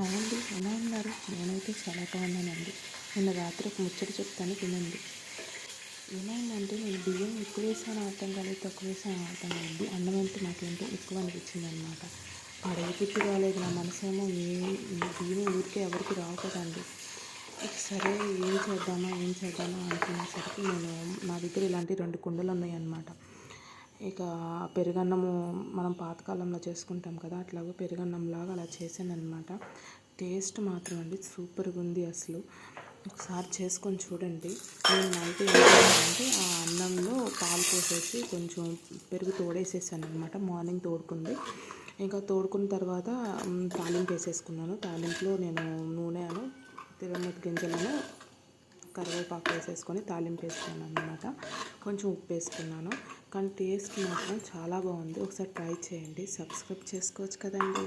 Hi అండి, ఎలా ఉన్నారు? నేనైతే చాలా బాగున్నానండి. నిన్న రాత్రి ఒక ముచ్చట చెప్తాను వినండి. ఏమైందంటే నేను బియ్యం ఎక్కువ వేసాను అర్థం కాలేదు, తక్కువ వేసాను అర్థం కాలేదు. అన్నం అంటే నాకేంటో ఎక్కువ అనిపించింది అనమాట. పడేయబుద్ధి కాలేదు. నా మనసేమో బియ్యం ఊరికే ఎవరికి రావు కదండి. ఇక సరే ఏం చేద్దామా అనుకునేసరికి నా దగ్గర ఇలాంటి 2 కుండలు ఉన్నాయన్నమాట. ఇక పెరుగన్నము మనం పాతకాలంలో చేసుకుంటాం కదా, అట్లాగో పెరుగన్నంలాగా అలా చేశానన్నమాట. టేస్ట్ మాత్రం అండి సూపర్గా ఉంది అసలు. ఒకసారి చేసుకొని చూడండి. నేను నైట్ ఏం చేశానంటే ఆ అన్నంలో పాలు పోసేసి కొంచెం పెరుగు తోడేసేసాను అనమాట. మార్నింగ్ తోడుకుంది. ఇంకా తోడుకున్న తర్వాత తాలింపు వేసేసుకున్నాను. తాలింపులో నేను నూనెను, తిరగమూత గింజలను, కరివేపాకు వేసేసుకొని తాలింపు వేసుకున్నాను అనమాట. కొంచెం ఉప్పు వేసుకున్నాను. కానీ టేస్ట్ మాత్రం చాలా బాగుంది. ఒకసారి ట్రై చేయండి. సబ్స్క్రైబ్ చేసుకోవచ్చు కదండి.